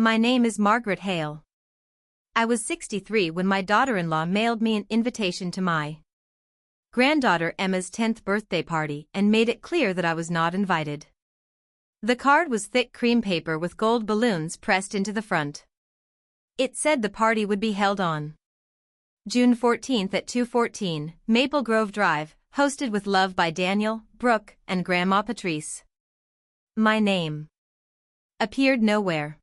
My name is Margaret Hale. I was 63 when my daughter-in-law mailed me an invitation to my granddaughter Emma's 10th birthday party and made it clear that I was not invited. The card was thick cream paper with gold balloons pressed into the front. It said the party would be held on June 14th at 2:14, Maple Grove Drive, hosted with love by Daniel, Brooke, and Grandma Patrice. My name appeared nowhere.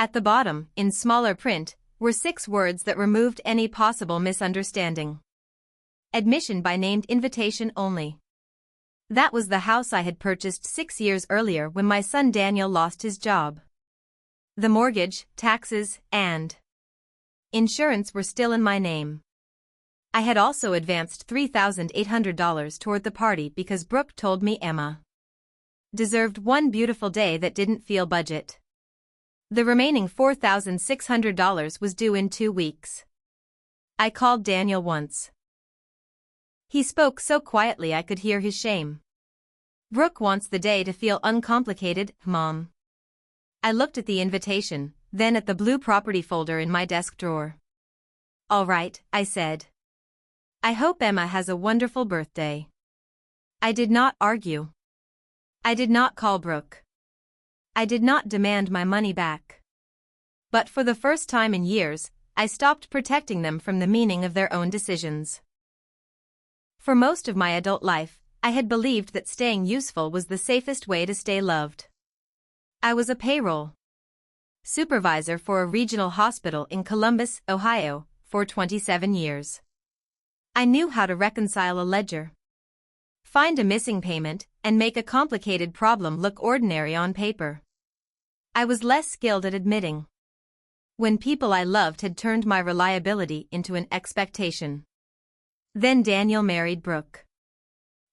At the bottom, in smaller print, were 6 words that removed any possible misunderstanding. Admission by named invitation only. That was the house I had purchased 6 years earlier when my son Daniel lost his job. The mortgage, taxes, and insurance were still in my name. I had also advanced $3,800 toward the party because Brooke told me Emma deserved one beautiful day that didn't feel budget. The remaining $4,600 was due in 2 weeks. I called Daniel once. He spoke so quietly I could hear his shame. Brooke wants the day to feel uncomplicated, Mom. I looked at the invitation, then at the blue property folder in my desk drawer. All right, I said. I hope Emma has a wonderful birthday. I did not argue. I did not call Brooke. I did not demand my money back. But for the first time in years, I stopped protecting them from the meaning of their own decisions. For most of my adult life, I had believed that staying useful was the safest way to stay loved. I was a payroll supervisor for a regional hospital in Columbus, Ohio, for 27 years. I knew how to reconcile a ledger, find a missing payment, and make a complicated problem look ordinary on paper. I was less skilled at admitting when people I loved had turned my reliability into an expectation. Then Daniel married Brooke.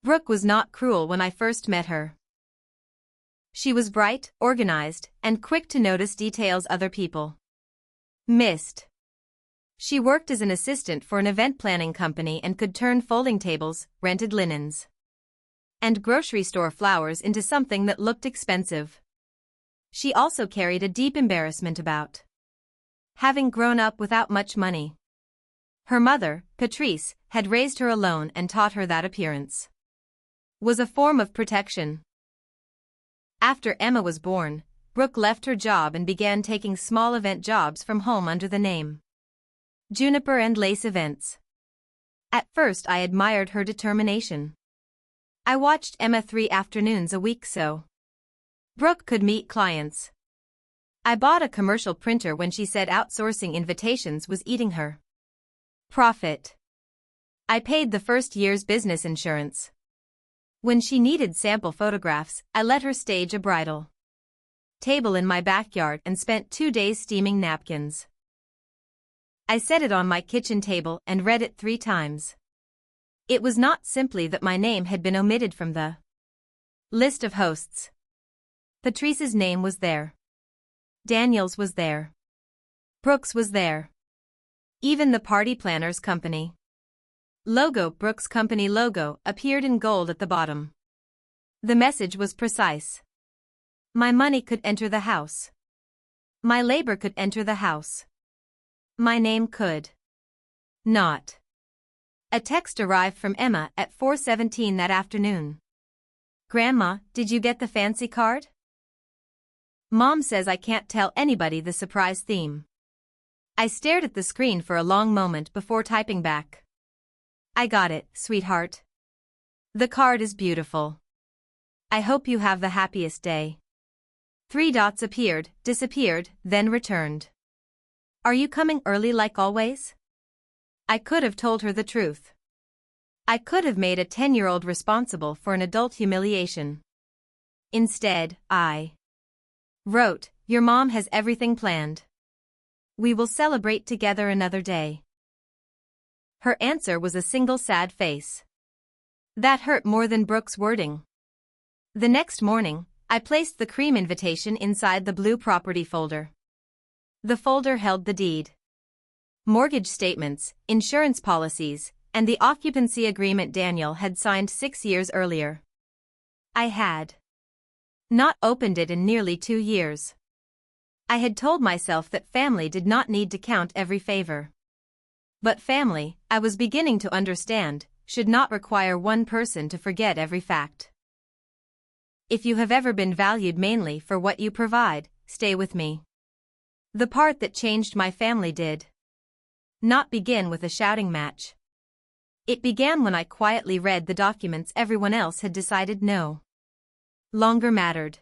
Brooke was not cruel when I first met her. She was bright, organized, and quick to notice details other people missed. She worked as an assistant for an event planning company and could turn folding tables, rented linens, and grocery store flowers into something that looked expensive. She also carried a deep embarrassment about having grown up without much money. Her mother, Patrice, had raised her alone and taught her that appearance was a form of protection. After Emma was born, Brooke left her job and began taking small event jobs from home under the name Juniper and Lace Events. At first I admired her determination. I watched Emma 3 afternoons a week so Brooke could meet clients. I bought a commercial printer when she said outsourcing invitations was eating her profit. I paid the first year's business insurance. When she needed sample photographs, I let her stage a bridal table in my backyard and spent 2 days steaming napkins. I set it on my kitchen table and read it 3 times. It was not simply that my name had been omitted from the list of hosts. Patrice's name was there. Daniel's was there. Brooke's was there. Even the party planner's company logo, Brooke's company logo, appeared in gold at the bottom. The message was precise. My money could enter the house. My labor could enter the house. My name could not. A text arrived from Emma at 4:17 that afternoon. Grandma, did you get the fancy card? Mom says I can't tell anybody the surprise theme. I stared at the screen for a long moment before typing back. I got it, sweetheart. The card is beautiful. I hope you have the happiest day. 3 dots appeared, disappeared, then returned. Are you coming early like always? I could have told her the truth. I could have made a 10-year-old responsible for an adult humiliation. Instead, I wrote, your mom has everything planned. We will celebrate together another day. Her answer was a single sad face. That hurt more than Brooke's wording. The next morning, I placed the cream invitation inside the blue property folder. The folder held the deed, mortgage statements, insurance policies, and the occupancy agreement Daniel had signed 6 years earlier. I had not opened it in nearly 2 years. I had told myself that family did not need to count every favor. But family, I was beginning to understand, should not require one person to forget every fact. If you have ever been valued mainly for what you provide, stay with me. The part that changed my family did not begin with a shouting match. It began when I quietly read the documents everyone else had decided no longer mattered.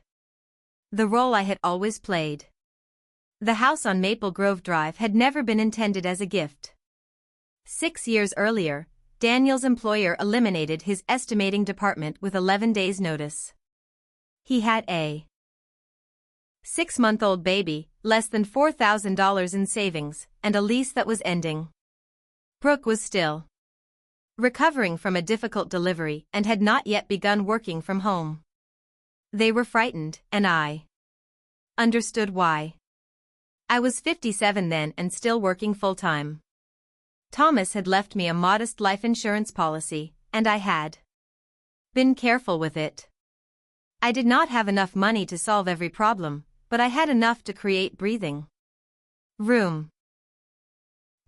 The role I had always played. The house on Maple Grove Drive had never been intended as a gift. 6 years earlier, Daniel's employer eliminated his estimating department with 11 days' notice. He had a 6-month-old baby, less than $4,000 in savings, and a lease that was ending. Brooke was still recovering from a difficult delivery and had not yet begun working from home. They were frightened, and I understood why. I was 57 then and still working full-time. Thomas had left me a modest life insurance policy, and I had been careful with it. I did not have enough money to solve every problem, but I had enough to create breathing room.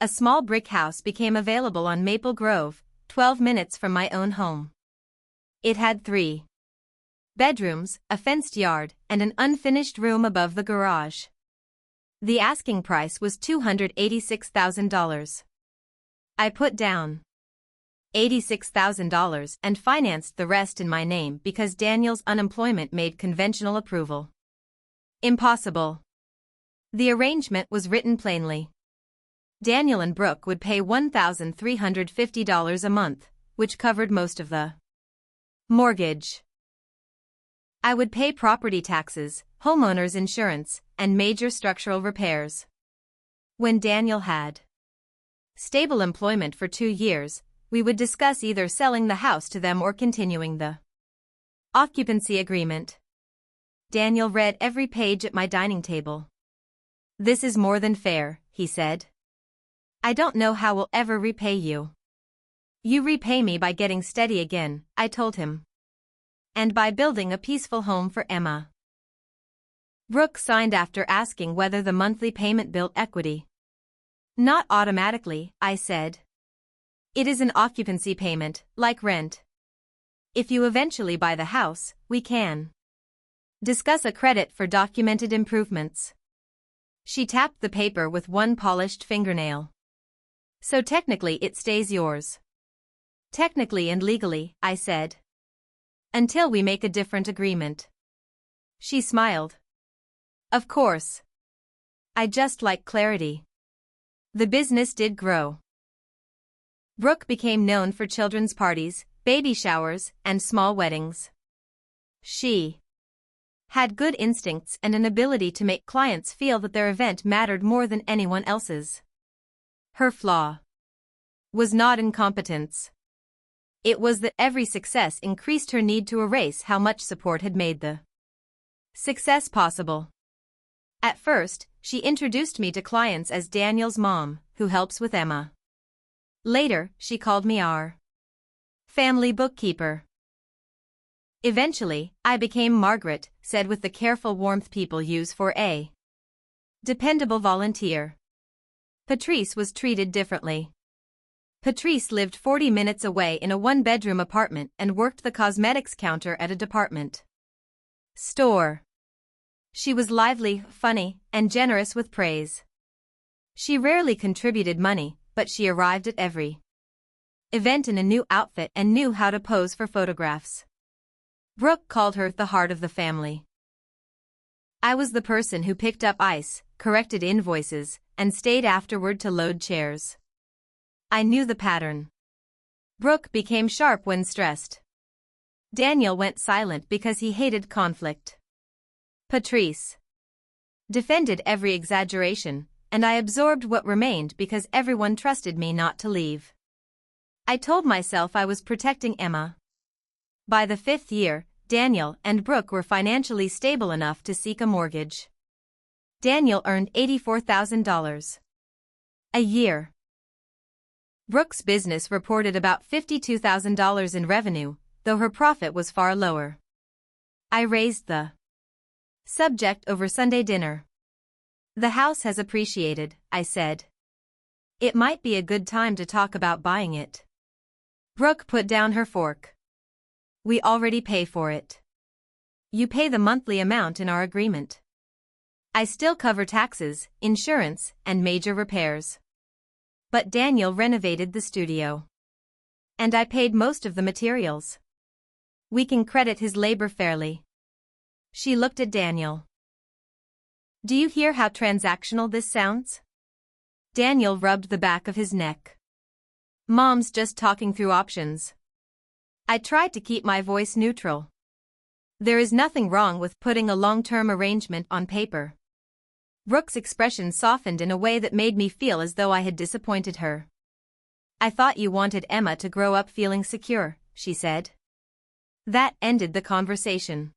A small brick house became available on Maple Grove, 12 minutes from my own home. It had 3 bedrooms, a fenced yard, and an unfinished room above the garage. The asking price was $286,000. I put down $86,000 and financed the rest in my name because Daniel's unemployment made conventional approval impossible. The arrangement was written plainly. Daniel and Brooke would pay $1,350 a month, which covered most of the mortgage. I would pay property taxes, homeowners insurance, and major structural repairs. When Daniel had stable employment for 2 years, we would discuss either selling the house to them or continuing the occupancy agreement. Daniel read every page at my dining table. "This is more than fair," he said. "I don't know how we'll ever repay you." "You repay me by getting steady again," I told him. "And by building a peaceful home for Emma." Brooke signed after asking whether the monthly payment built equity. "Not automatically," I said. "It is an occupancy payment, like rent. If you eventually buy the house, we can discuss a credit for documented improvements." She tapped the paper with one polished fingernail. "So technically it stays yours." "Technically and legally," I said. "Until we make a different agreement." She smiled. "Of course. I just like clarity." The business did grow. Brooke became known for children's parties, baby showers, and small weddings. She had good instincts and an ability to make clients feel that their event mattered more than anyone else's. Her flaw was not incompetence. It was that every success increased her need to erase how much support had made the success possible. At first, she introduced me to clients as Daniel's mom, who helps with Emma. Later, she called me our family bookkeeper. Eventually, I became Margaret, said with the careful warmth people use for a dependable volunteer. Patrice was treated differently. Patrice lived 40 minutes away in a 1-bedroom apartment and worked the cosmetics counter at a department store. She was lively, funny, and generous with praise. She rarely contributed money, but she arrived at every event in a new outfit and knew how to pose for photographs. Brooke called her the heart of the family. I was the person who picked up ice, corrected invoices, and stayed afterward to load chairs. I knew the pattern. Brooke became sharp when stressed. Daniel went silent because he hated conflict. Patrice defended every exaggeration, and I absorbed what remained because everyone trusted me not to leave. I told myself I was protecting Emma. By the 5th year, Daniel and Brooke were financially stable enough to seek a mortgage. Daniel earned $84,000 a year. Brooke's business reported about $52,000 in revenue, though her profit was far lower. I raised the subject over Sunday dinner. The house has appreciated, I said. It might be a good time to talk about buying it. Brooke put down her fork. We already pay for it. You pay the monthly amount in our agreement. I still cover taxes, insurance, and major repairs. But Daniel renovated the studio. And I paid most of the materials. We can credit his labor fairly. She looked at Daniel. Do you hear how transactional this sounds? Daniel rubbed the back of his neck. Mom's just talking through options. I tried to keep my voice neutral. There is nothing wrong with putting a long-term arrangement on paper. Brooke's expression softened in a way that made me feel as though I had disappointed her. I thought you wanted Emma to grow up feeling secure, she said. That ended the conversation.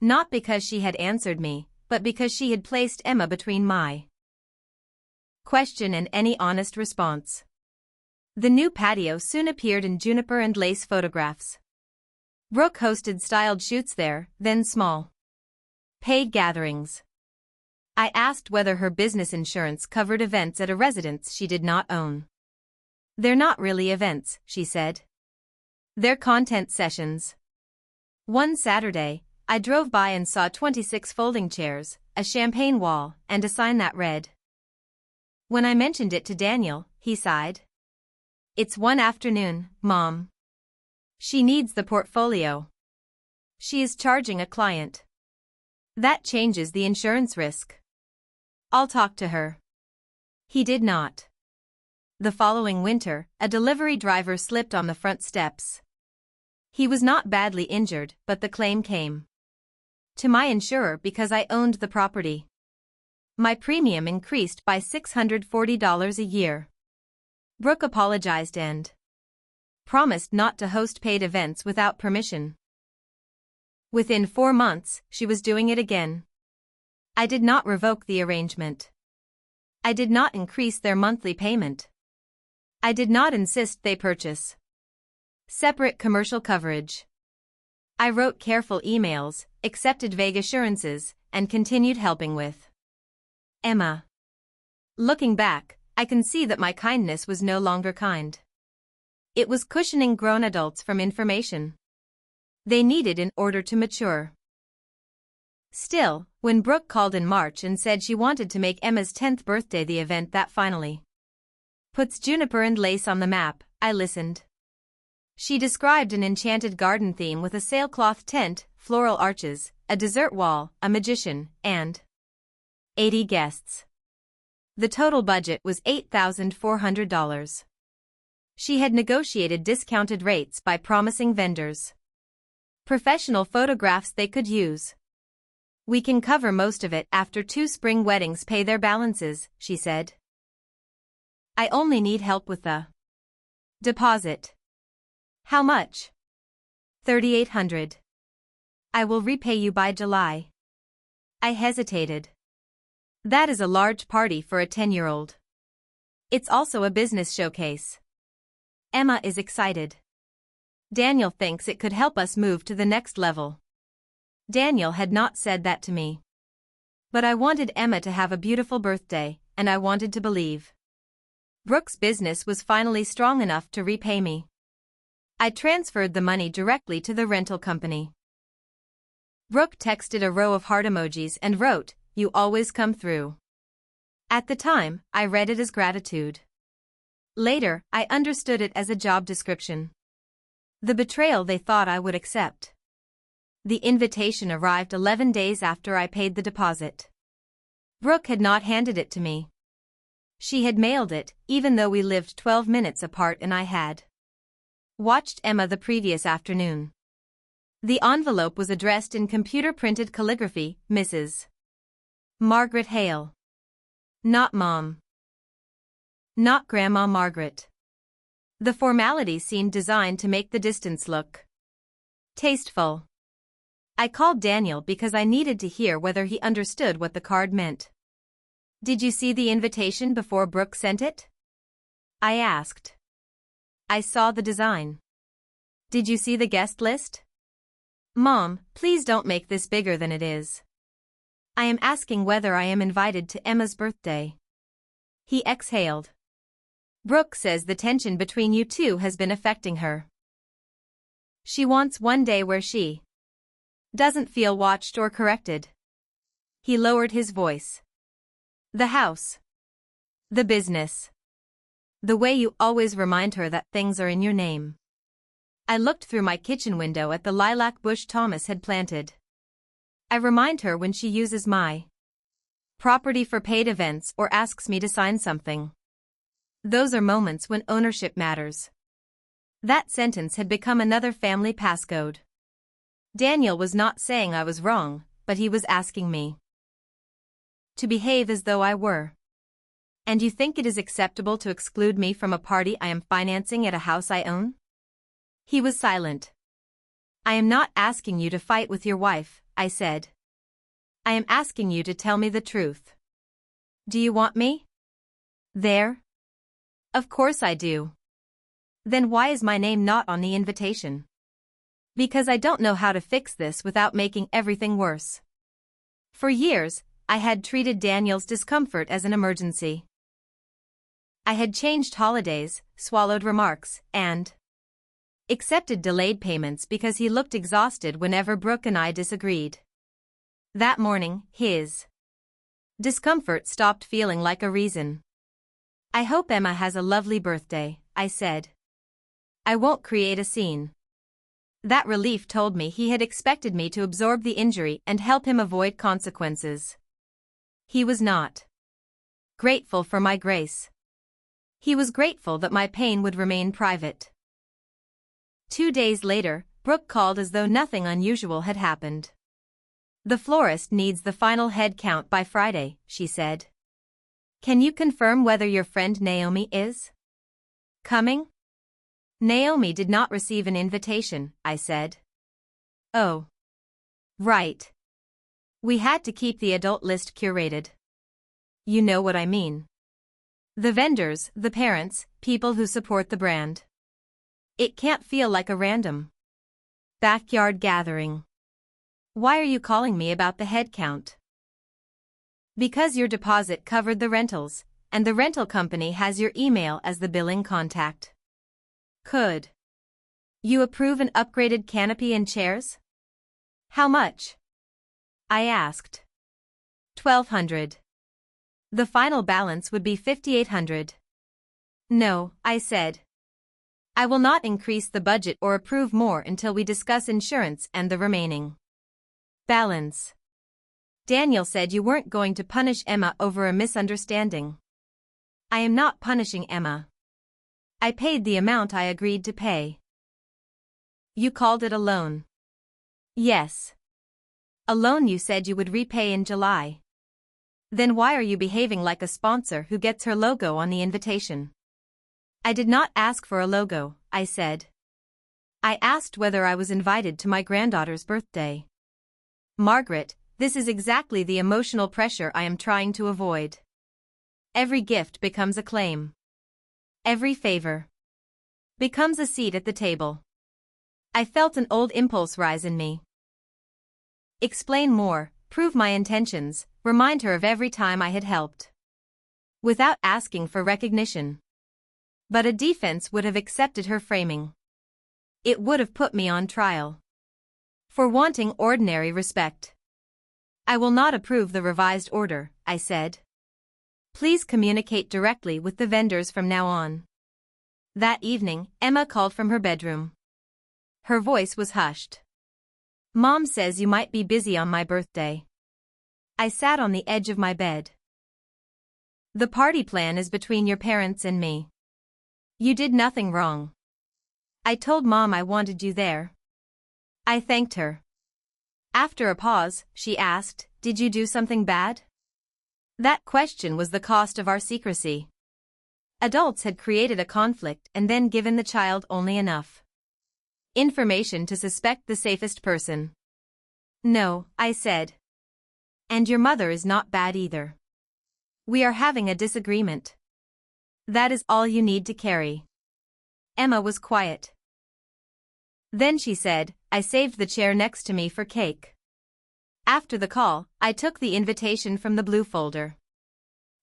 Not because she had answered me, but because she had placed Emma between my question and any honest response. The new patio soon appeared in juniper and lace photographs. Brooke hosted styled shoots there, then small paid gatherings. I asked whether her business insurance covered events at a residence she did not own. They're not really events, she said. They're content sessions. One Saturday, I drove by and saw 26 folding chairs, a champagne wall, and a sign that read. When I mentioned it to Daniel, he sighed. It's one afternoon, Mom. She needs the portfolio. She is charging a client. That changes the insurance risk. I'll talk to her. He did not. The following winter, a delivery driver slipped on the front steps. He was not badly injured, but the claim came to my insurer because I owned the property. My premium increased by $640 a year. Brooke apologized and promised not to host paid events without permission. Within 4 months, she was doing it again. I did not revoke the arrangement. I did not increase their monthly payment. I did not insist they purchase separate commercial coverage. I wrote careful emails, accepted vague assurances, and continued helping with Emma. Looking back, I can see that my kindness was no longer kind. It was cushioning grown adults from information they needed in order to mature. Still, when Brooke called in March and said she wanted to make Emma's 10th birthday the event that finally puts juniper and lace on the map, I listened. She described an enchanted garden theme with a sailcloth tent, floral arches, a dessert wall, a magician, and 80 guests. The total budget was $8,400. She had negotiated discounted rates by promising vendors professional photographs they could use. We can cover most of it after 2 spring weddings pay their balances, she said. I only need help with the deposit. How much? $3,800. I will repay you by July. I hesitated. That is a large party for a 10-year-old. It's also a business showcase. Emma is excited. Daniel thinks it could help us move to the next level. Daniel had not said that to me. But I wanted Emma to have a beautiful birthday, and I wanted to believe Brooke's business was finally strong enough to repay me. I transferred the money directly to the rental company. Brooke texted a row of heart emojis and wrote, "You always come through." At the time, I read it as gratitude. Later, I understood it as a job description. The betrayal they thought I would accept. The invitation arrived 11 days after I paid the deposit. Brooke had not handed it to me. She had mailed it, even though we lived 12 minutes apart, and I had watched Emma the previous afternoon. The envelope was addressed in computer-printed calligraphy, Mrs. Margaret Hale. Not Mom. Not Grandma Margaret. The formality seemed designed to make the distance look tasteful. I called Daniel because I needed to hear whether he understood what the card meant. Did you see the invitation before Brooke sent it? I asked. I saw the design. Did you see the guest list? Mom, please don't make this bigger than it is. I am asking whether I am invited to Emma's birthday. He exhaled. Brooke says the tension between you two has been affecting her. She wants one day where she doesn't feel watched or corrected. He lowered his voice. The house. The business. The way you always remind her that things are in your name. I looked through my kitchen window at the lilac bush Thomas had planted. I remind her when she uses my property for paid events or asks me to sign something. Those are moments when ownership matters. That sentence had become another family passcode. Daniel was not saying I was wrong, but he was asking me to behave as though I were. And you think it is acceptable to exclude me from a party I am financing at a house I own? He was silent. I am not asking you to fight with your wife, I said. I am asking you to tell me the truth. Do you want me there? Of course I do. Then why is my name not on the invitation? Because I don't know how to fix this without making everything worse. For years, I had treated Daniel's discomfort as an emergency. I had changed holidays, swallowed remarks, and accepted delayed payments because he looked exhausted whenever Brooke and I disagreed. That morning, his discomfort stopped feeling like a reason. I hope Emma has a lovely birthday, I said. I won't create a scene. That relief told me he had expected me to absorb the injury and help him avoid consequences. He was not grateful for my grace. He was grateful that my pain would remain private. 2 days later, Brooke called as though nothing unusual had happened. The florist needs the final head count by Friday, she said. Can you confirm whether your friend Naomi is coming? Naomi did not receive an invitation, I said. Oh. Right. We had to keep the adult list curated. You know what I mean. The vendors, the parents, people who support the brand. It can't feel like a random backyard gathering. Why are you calling me about the head count? Because your deposit covered the rentals, and the rental company has your email as the billing contact. Could you approve an upgraded canopy and chairs? How much? I asked. $1,200. The final balance would be $5,800. No, I said. I will not increase the budget or approve more until we discuss insurance and the remaining balance. Daniel said you weren't going to punish Emma over a misunderstanding. I am not punishing Emma. I paid the amount I agreed to pay. You called it a loan. Yes. A loan you said you would repay in July. Then why are you behaving like a sponsor who gets her logo on the invitation? I did not ask for a logo, I said. I asked whether I was invited to my granddaughter's birthday. Margaret, this is exactly the emotional pressure I am trying to avoid. Every gift becomes a claim. Every favor becomes a seat at the table. I felt an old impulse rise in me. Explain more, prove my intentions, remind her of every time I had helped. Without asking for recognition. But a defense would have accepted her framing. It would have put me on trial. For wanting ordinary respect. I will not approve the revised order, I said. Please communicate directly with the vendors from now on. That evening, Emma called from her bedroom. Her voice was hushed. Mom says you might be busy on my birthday. I sat on the edge of my bed. The party plan is between your parents and me. You did nothing wrong. I told Mom I wanted you there. I thanked her. After a pause, she asked, did you do something bad? That question was the cost of our secrecy. Adults had created a conflict and then given the child only enough information to suspect the safest person. No, I said. And your mother is not bad either. We are having a disagreement. That is all you need to carry. Emma was quiet. Then she said, I saved the chair next to me for cake. After the call, I took the invitation from the blue folder.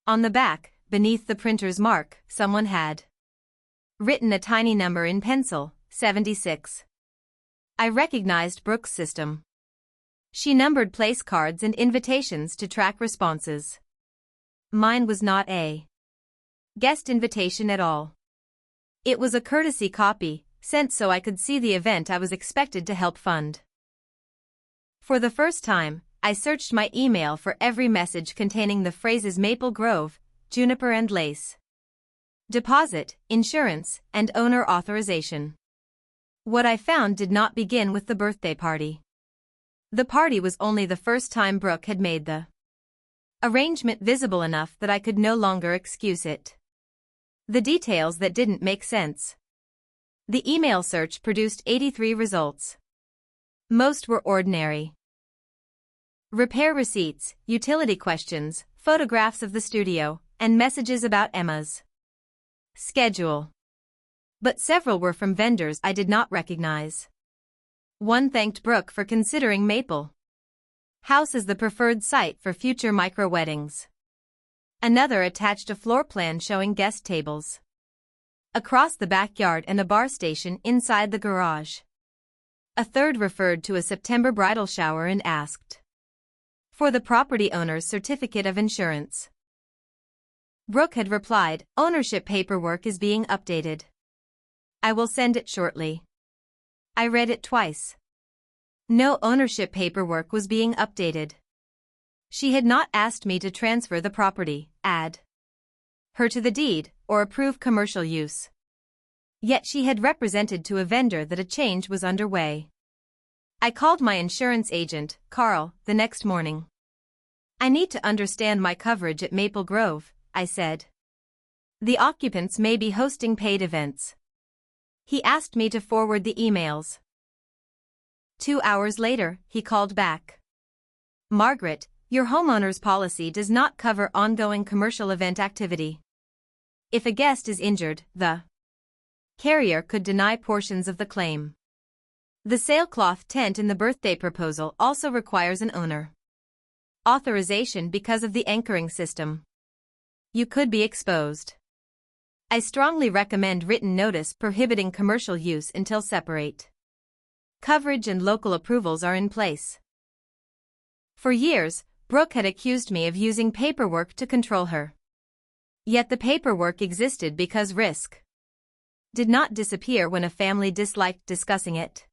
On the back, beneath the printer's mark, someone had written a tiny number in pencil, 76. I recognized Brooke's system. She numbered place cards and invitations to track responses. Mine was not a guest invitation at all. It was a courtesy copy, sent so I could see the event I was expected to help fund. For the first time, I searched my email for every message containing the phrases Maple Grove, Juniper and Lace, deposit, insurance, and owner authorization. What I found did not begin with the birthday party. The party was only the first time Brooke had made the arrangement visible enough that I could no longer excuse it. The details that didn't make sense. The email search produced 83 results. Most were ordinary. Repair receipts, utility questions, photographs of the studio, and messages about Emma's schedule. But several were from vendors I did not recognize. One thanked Brooke for considering Maple House as the preferred site for future micro-weddings. Another attached a floor plan showing guest tables across the backyard and a bar station inside the garage. A third referred to a September bridal shower and asked for the property owner's certificate of insurance. Brooke had replied, "Ownership paperwork is being updated. I will send it shortly." I read it twice. No ownership paperwork was being updated. She had not asked me to transfer the property, add her to the deed, or approve commercial use. Yet she had represented to a vendor that a change was underway. I called my insurance agent, Carl, the next morning. "I need to understand my coverage at Maple Grove," I said. "The occupants may be hosting paid events." He asked me to forward the emails. 2 hours later, he called back. "Margaret, your homeowner's policy does not cover ongoing commercial event activity. If a guest is injured, the carrier could deny portions of the claim. The sailcloth tent in the birthday proposal also requires an owner authorization because of the anchoring system. You could be exposed. I strongly recommend written notice prohibiting commercial use until separate coverage and local approvals are in place." For years, Brooke had accused me of using paperwork to control her. Yet the paperwork existed because risk did not disappear when a family disliked discussing it.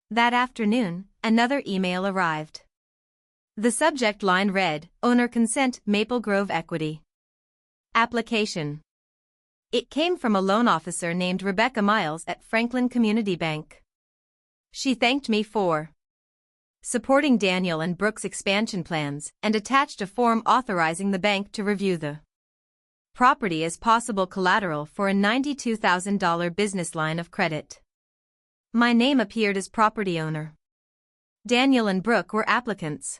That afternoon, another email arrived. The subject line read, "Owner consent, Maple Grove Equity application." It came from a loan officer named Rebecca Miles at Franklin Community Bank. She thanked me for supporting Daniel and Brooke's expansion plans and attached a form authorizing the bank to review the property as possible collateral for a $92,000 business line of credit. My name appeared as property owner. Daniel and Brooke were applicants.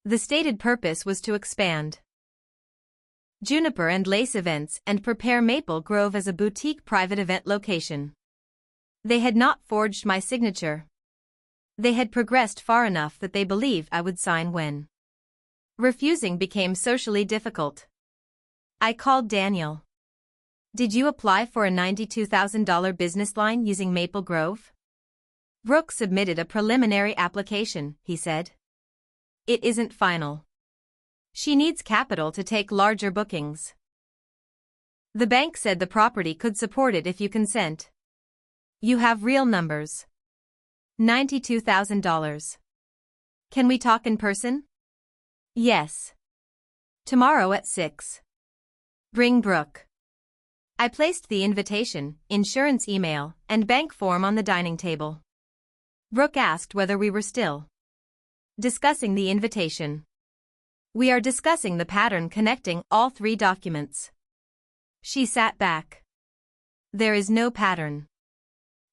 The stated purpose was to expand Juniper and Lace events and prepare Maple Grove as a boutique private event location. They had not forged my signature. They had progressed far enough that they believed I would sign when refusing became socially difficult. I called Daniel. "Did you apply for a $92,000 business line using Maple Grove?" "Brooke submitted a preliminary application," he said. "It isn't final. She needs capital to take larger bookings. The bank said the property could support it if you consent. You have real numbers. $92,000. Can we talk in person?" "Yes. Tomorrow at 6. Bring Brooke." I placed the invitation, insurance email, and bank form on the dining table. Brooke asked whether we were still discussing the invitation. "We are discussing the pattern connecting all 3 documents." She sat back. "There is no pattern.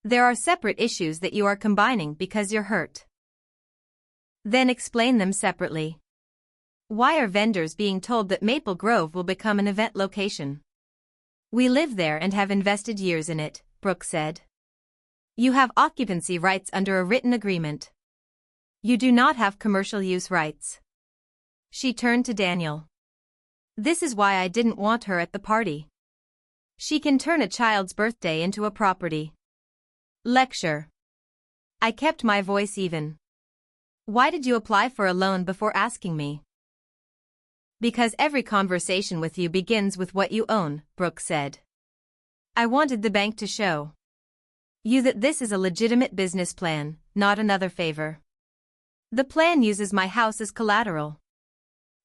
There are separate issues that you are combining because you're hurt. Then explain them separately. Why are vendors being told that Maple Grove will become an event location? We live there and have invested years in it," Brooke said. "You have occupancy rights under a written agreement. You do not have commercial use rights. She turned to Daniel. This is why I didn't want her at the party. She can turn a child's birthday into a property. Lecture. I kept my voice even. Why did you apply for a loan before asking me? Because every conversation with you begins with what you own, Brooke said. I wanted the bank to show you that this is a legitimate business plan, not another favor. The plan uses my house as collateral.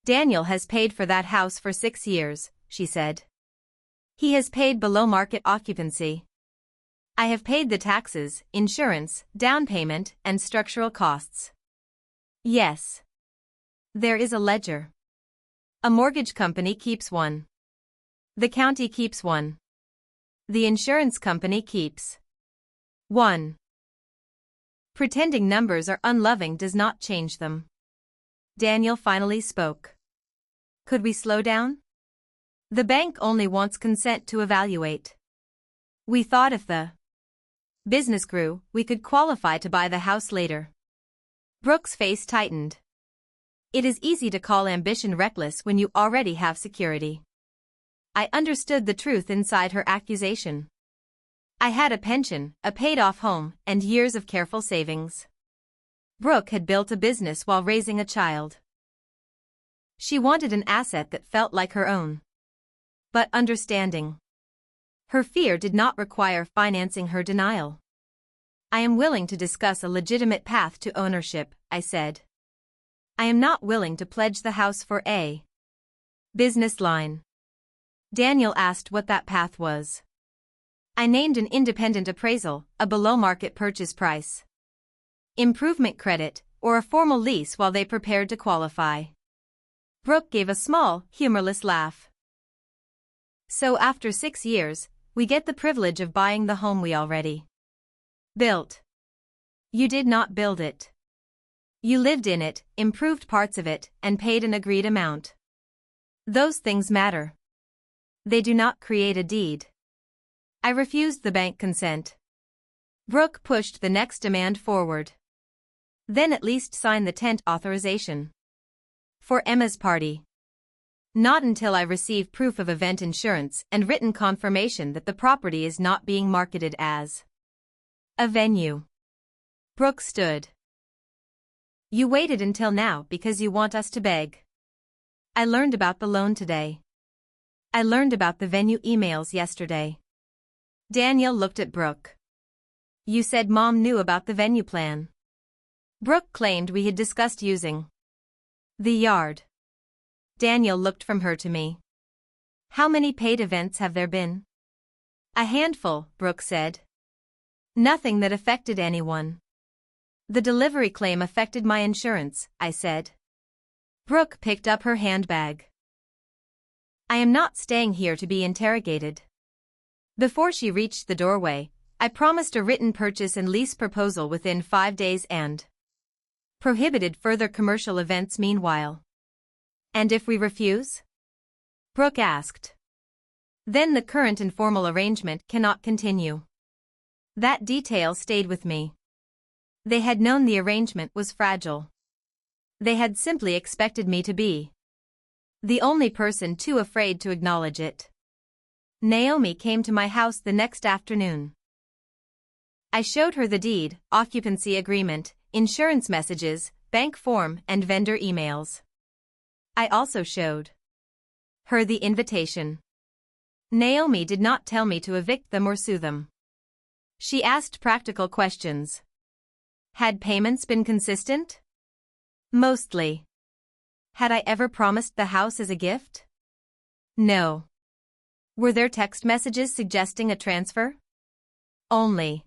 Daniel has paid for that house for 6 years, she said. He has paid below market occupancy. I have paid the taxes, insurance, down payment, and structural costs. Yes. There is a ledger. A mortgage company keeps one. The county keeps one. The insurance company keeps one. Pretending numbers are unloving does not change them. Daniel finally spoke. Could we slow down? The bank only wants consent to evaluate. We thought if the business grew, we could qualify to buy the house later. Brooke's face tightened. It is easy to call ambition reckless when you already have security. I understood the truth inside her accusation. I had a pension, a paid-off home, and years of careful savings. Brooke had built a business while raising a child. She wanted an asset that felt like her own. But understanding. Her fear did not require financing her denial. I am willing to discuss a legitimate path to ownership, I said. I am not willing to pledge the house for a business line. Daniel asked what that path was. I named an independent appraisal, a below-market purchase price, improvement credit, or a formal lease while they prepared to qualify. Brooke gave a small, humorless laugh. So after 6 years, we get the privilege of buying the home we already built. You did not build it. You lived in it, improved parts of it, and paid an agreed amount. Those things matter. They do not create a deed. I refused the bank consent. Brooke pushed the next demand forward. Then at least sign the tent authorization. For Emma's party. Not until I receive proof of event insurance and written confirmation that the property is not being marketed as a venue. Brooke stood. You waited until now because you want us to beg. I learned about the loan today. I learned about the venue emails yesterday. Daniel looked at Brooke. You said Mom knew about the venue plan. Brooke claimed we had discussed using the yard. Daniel looked from her to me. How many paid events have there been? A handful, Brooke said. Nothing that affected anyone. The delivery claim affected my insurance, I said. Brooke picked up her handbag. I am not staying here to be interrogated. Before she reached the doorway, I promised a written purchase and lease proposal within 5 days and prohibited further commercial events meanwhile. And if we refuse? Brooke asked. Then the current informal arrangement cannot continue. That detail stayed with me. They had known the arrangement was fragile. They had simply expected me to be the only person too afraid to acknowledge it. Naomi came to my house the next afternoon. I showed her the deed, occupancy agreement, insurance messages, bank form, and vendor emails. I also showed her the invitation. Naomi did not tell me to evict them or sue them. She asked practical questions. Had payments been consistent? Mostly. Had I ever promised the house as a gift? No. Were there text messages suggesting a transfer? Only.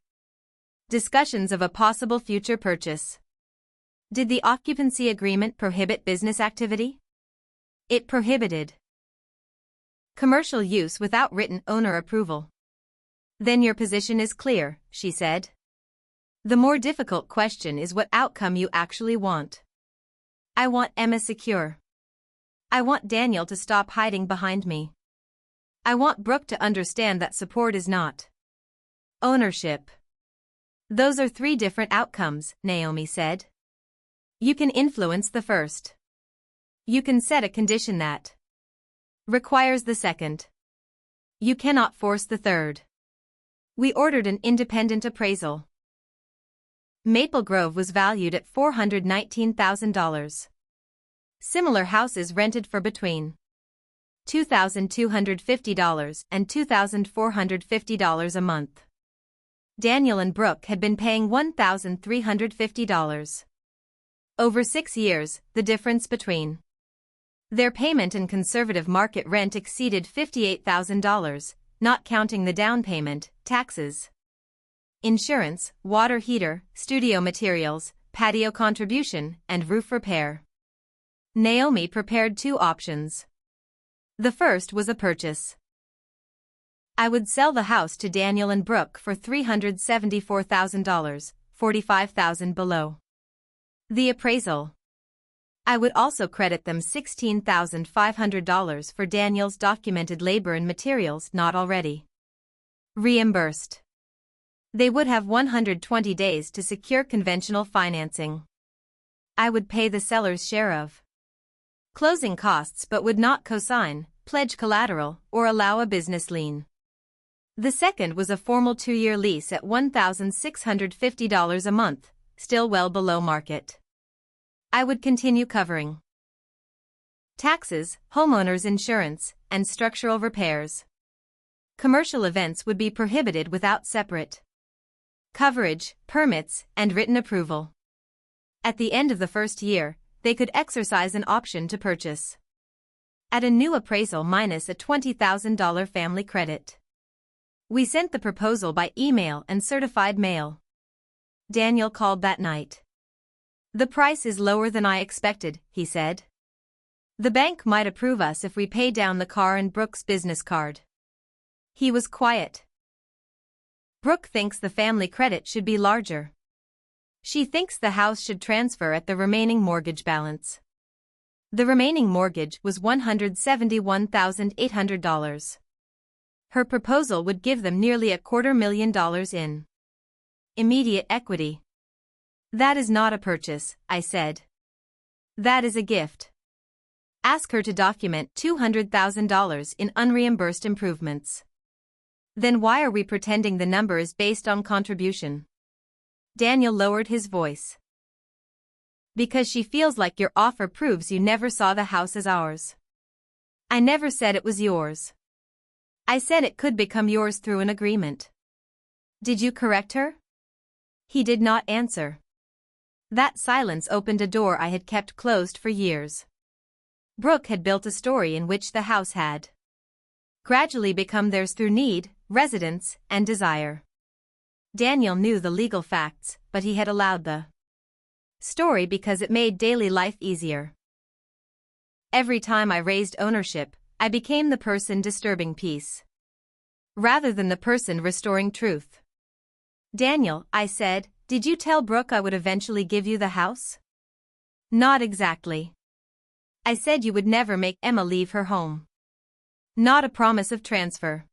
Discussions of a possible future purchase. Did the occupancy agreement prohibit business activity? It prohibited commercial use without written owner approval. Then your position is clear, she said. The more difficult question is what outcome you actually want. I want Emma secure. I want Daniel to stop hiding behind me. I want Brooke to understand that support is not ownership. Those are 3 different outcomes, Naomi said. You can influence the first. You can set a condition that requires the second. You cannot force the third. We ordered an independent appraisal. Maple Grove was valued at $419,000. Similar houses rented for between $2,250 and $2,450 a month. Daniel and Brooke had been paying $1,350. Over 6 years, the difference between their payment and conservative market rent exceeded $58,000, not counting the down payment, taxes, insurance, water heater, studio materials, patio contribution, and roof repair. Naomi prepared 2 options. The first was a purchase. I would sell the house to Daniel and Brooke for $374,000, $45,000 below the appraisal. I would also credit them $16,500 for Daniel's documented labor and materials not already reimbursed. They would have 120 days to secure conventional financing. I would pay the seller's share of closing costs but would not cosign, pledge collateral, or allow a business lien. The second was a formal 2-year lease at $1,650 a month, still well below market. I would continue covering taxes, homeowners insurance, and structural repairs. Commercial events would be prohibited without separate coverage, permits, and written approval. At the end of the first year, they could exercise an option to purchase at a new appraisal minus a $20,000 family credit. We sent the proposal by email and certified mail. Daniel called that night. "The price is lower than I expected," he said. "The bank might approve us if we pay down the car and Brooke's business card." He was quiet. Brooke thinks the family credit should be larger. She thinks the house should transfer at the remaining mortgage balance. The remaining mortgage was $171,800. Her proposal would give them nearly $250,000 in immediate equity. "That is not a purchase," I said. "That is a gift. Ask her to document $200,000 in unreimbursed improvements." "Then why are we pretending the number is based on contribution?" Daniel lowered his voice. "Because she feels like your offer proves you never saw the house as ours." "I never said it was yours. I said it could become yours through an agreement." "Did you correct her?" He did not answer. That silence opened a door I had kept closed for years. Brooke had built a story in which the house had gradually become theirs through need, residence, and desire. Daniel knew the legal facts, but he had allowed the story because it made daily life easier. Every time I raised ownership, I became the person disturbing peace rather than the person restoring truth. "Daniel," I said, "did you tell Brooke I would eventually give you the house?" "Not exactly. I said you would never make Emma leave her home. Not a promise of transfer.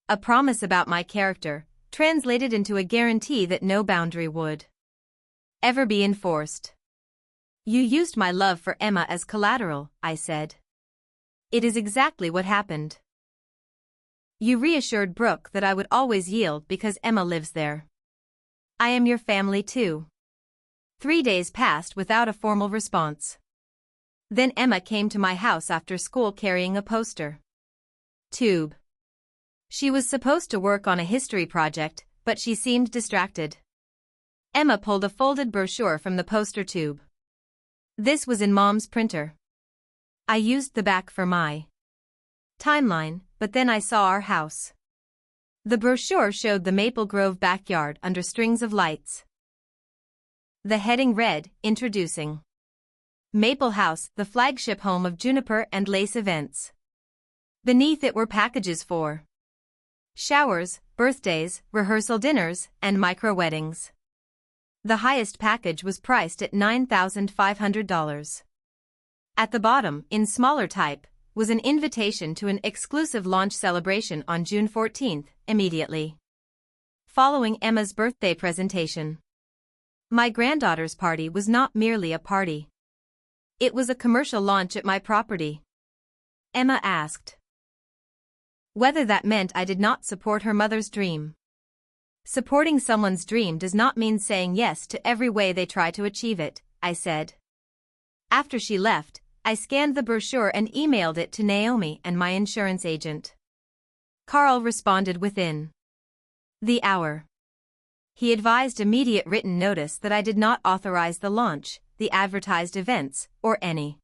A promise about my character, translated into a guarantee that no boundary would ever be enforced." "You used my love for Emma as collateral," I said. "It is exactly what happened. You reassured Brooke that I would always yield because Emma lives there. I am your family too." 3 days passed without a formal response. Then Emma came to my house after school carrying a poster tube. She was supposed to work on a history project, but she seemed distracted. Emma pulled a folded brochure from the poster tube. This was in Mom's printer. I used the back for my timeline, but then I saw our house. The brochure showed the Maple Grove backyard under strings of lights. The heading read, "Introducing Maple House, the flagship home of Juniper and Lace events." Beneath it were packages for showers, birthdays, rehearsal dinners, and micro-weddings. The highest package was priced at $9,500. At the bottom, in smaller type, was an invitation to an exclusive launch celebration on June 14th, immediately following Emma's birthday presentation. My granddaughter's party was not merely a party. It was a commercial launch at my property. Emma asked whether that meant I did not support her mother's dream. Supporting someone's dream does not mean saying yes to every way they try to achieve it, I said. After she left, I scanned the brochure and emailed it to Naomi and my insurance agent. Carl responded within the hour. He advised immediate written notice that I did not authorize the launch, the advertised events, or any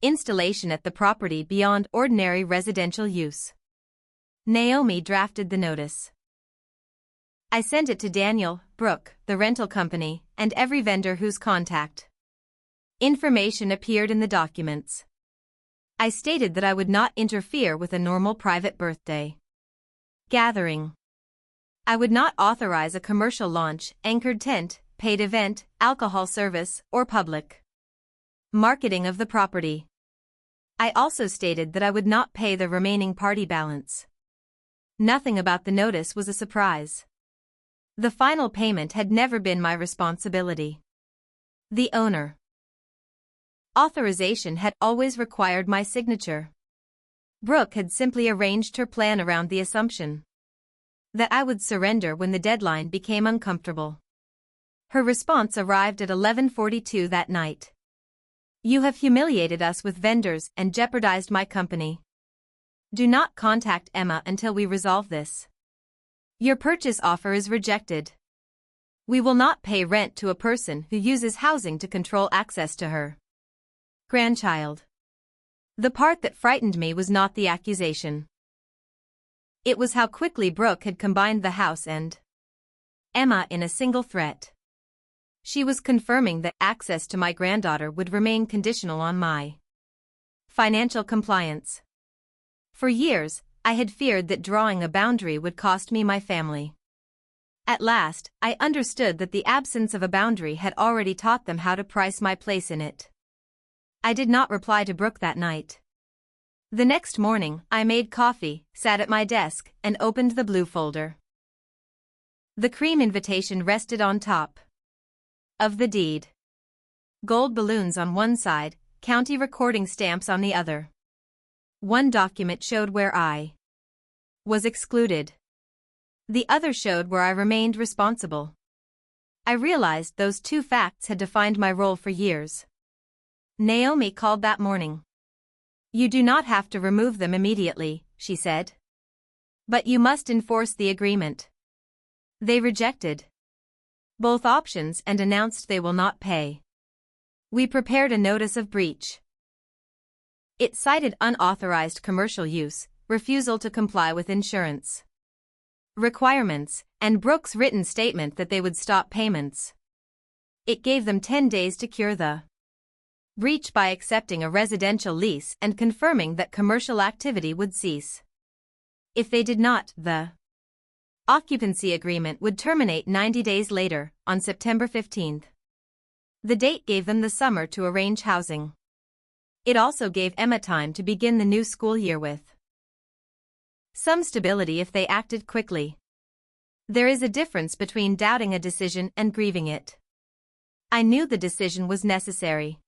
installation at the property beyond ordinary residential use. Naomi drafted the notice. I sent it to Daniel, Brooke, the rental company, and every vendor whose contact information appeared in the documents. I stated that I would not interfere with a normal private birthday gathering. I would not authorize a commercial launch, anchored tent, paid event, alcohol service, or public marketing of the property. I also stated that I would not pay the remaining party balance. Nothing about the notice was a surprise. The final payment had never been my responsibility. The owner authorization had always required my signature. Brooke had simply arranged her plan around the assumption that I would surrender when the deadline became uncomfortable. Her response arrived at 11:42 that night. You have humiliated us with vendors and jeopardized my company. Do not contact Emma until we resolve this. Your purchase offer is rejected. We will not pay rent to a person who uses housing to control access to her grandchild. The part that frightened me was not the accusation. It was how quickly Brooke had combined the house and Emma in a single threat. She was confirming that access to my granddaughter would remain conditional on my financial compliance. For years, I had feared that drawing a boundary would cost me my family. At last, I understood that the absence of a boundary had already taught them how to price my place in it. I did not reply to Brooke that night. The next morning, I made coffee, sat at my desk, and opened the blue folder. The cream invitation rested on top of the deed. Gold balloons on one side, county recording stamps on the other. One document showed where I was excluded. The other showed where I remained responsible. I realized those two facts had defined my role for years. Naomi called that morning. You do not have to remove them immediately, she said. But you must enforce the agreement. They rejected both options and announced they will not pay. We prepared a notice of breach. It cited unauthorized commercial use, refusal to comply with insurance requirements, and Brooke's written statement that they would stop payments. It gave them 10 days to cure the breach by accepting a residential lease and confirming that commercial activity would cease. If they did not, the occupancy agreement would terminate 90 days later, on September 15. The date gave them the summer to arrange housing. It also gave Emma time to begin the new school year with some stability if they acted quickly. There is a difference between doubting a decision and grieving it. I knew the decision was necessary.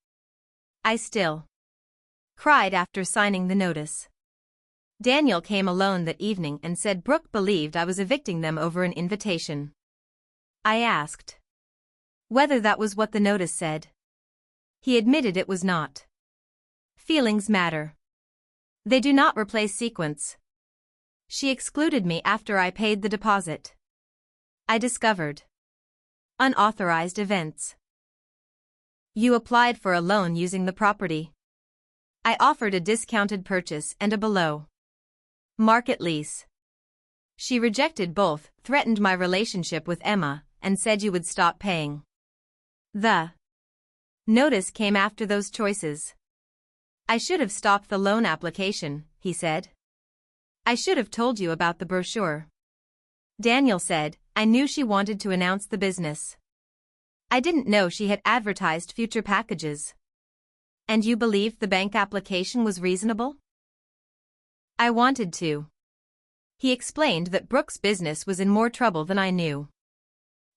I still cried after signing the notice. Daniel came alone that evening and said Brooke believed I was evicting them over an invitation. I asked whether that was what the notice said. He admitted it was not. Feelings matter. They do not replace sequence. She excluded me after I paid the deposit. I discovered unauthorized events. You applied for a loan using the property. I offered a discounted purchase and a below market lease. She rejected both, threatened my relationship with Emma, and said you would stop paying. The notice came after those choices. I should have stopped the loan application, he said. I should have told you about the brochure. Daniel said, I knew she wanted to announce the business. I didn't know she had advertised future packages. And you believed the bank application was reasonable? I wanted to. He explained that Brooke's business was in more trouble than I knew.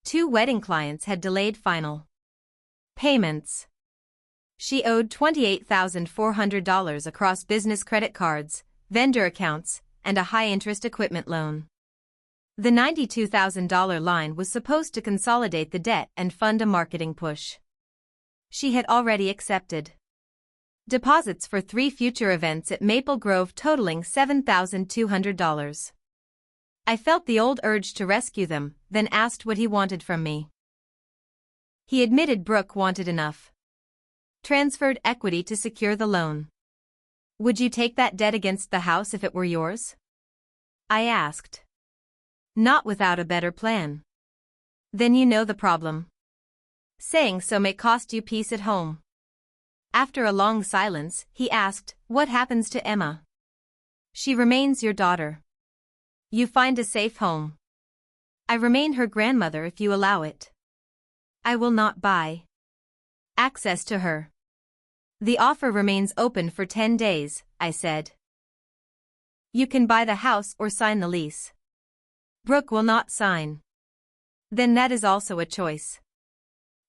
2 wedding clients had delayed final payments. She owed $28,400 across business credit cards, vendor accounts, and a high-interest equipment loan. The $92,000 line was supposed to consolidate the debt and fund a marketing push. She had already accepted deposits for 3 future events at Maple Grove totaling $7,200. I felt the old urge to rescue them, then asked what he wanted from me. He admitted Brooke wanted enough transferred equity to secure the loan. Would you take that debt against the house if it were yours? I asked. Not without a better plan. Then you know the problem. Saying so may cost you peace at home. After a long silence, he asked, what happens to Emma? She remains your daughter. You find a safe home. I remain her grandmother if you allow it. I will not buy access to her. The offer remains open for 10 days, I said. You can buy the house or sign the lease. Brooke will not sign. Then that is also a choice.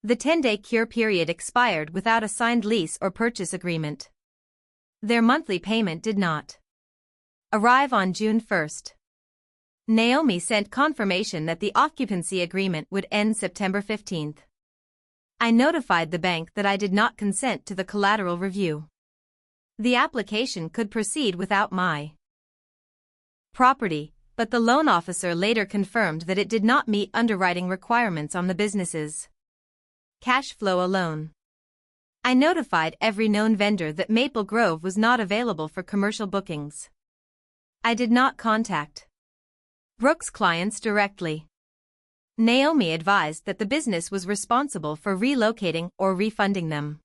The 10-day cure period expired without a signed lease or purchase agreement. Their monthly payment did not arrive on June 1st. Naomi sent confirmation that the occupancy agreement would end September 15th. I notified the bank that I did not consent to the collateral review. The application could proceed without my property, but the loan officer later confirmed that it did not meet underwriting requirements on the business's cash flow alone. I notified every known vendor that Maple Grove was not available for commercial bookings. I did not contact Brooke's clients directly. Naomi advised that the business was responsible for relocating or refunding them.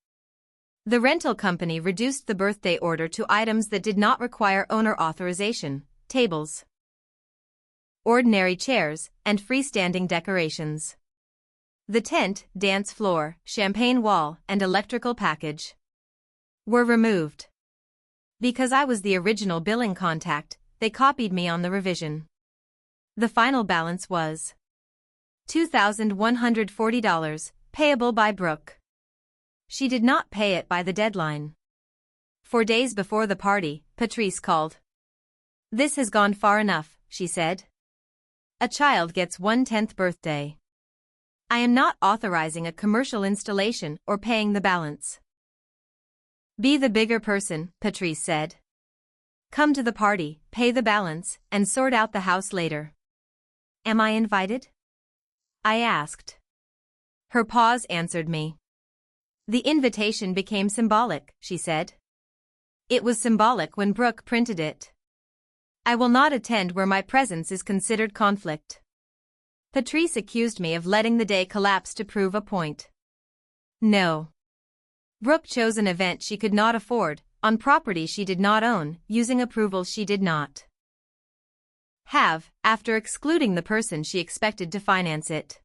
The rental company reduced the birthday order to items that did not require owner authorization: tables, ordinary chairs, and freestanding decorations. The tent, dance floor, champagne wall, and electrical package were removed. Because I was the original billing contact, they copied me on the revision. The final balance was $2,140, payable by Brooke. She did not pay it by the deadline. 4 days before the party, Patrice called. This has gone far enough, she said. A child gets 1/10th birthday. I am not authorizing a commercial installation or paying the balance. Be the bigger person, Patrice said. Come to the party, pay the balance, and sort out the house later. Am I invited? I asked. Her pause answered me. The invitation became symbolic, she said. It was symbolic when Brooke printed it. I will not attend where my presence is considered conflict. Patrice accused me of letting the day collapse to prove a point. No. Brooke chose an event she could not afford, on property she did not own, using approval she did not have, after excluding the person she expected to finance it.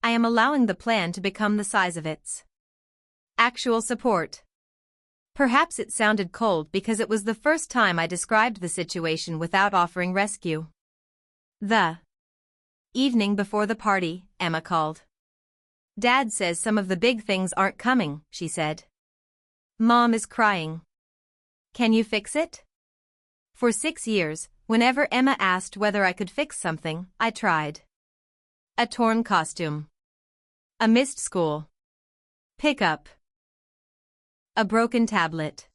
I am allowing the plan to become the size of its actual support. Perhaps it sounded cold because it was the first time I described the situation without offering rescue. The evening before the party, Emma called. Dad says some of the big things aren't coming, she said. Mom is crying. Can you fix it? For 6 years, whenever Emma asked whether I could fix something, I tried. A torn costume. A missed school pickup. A broken tablet.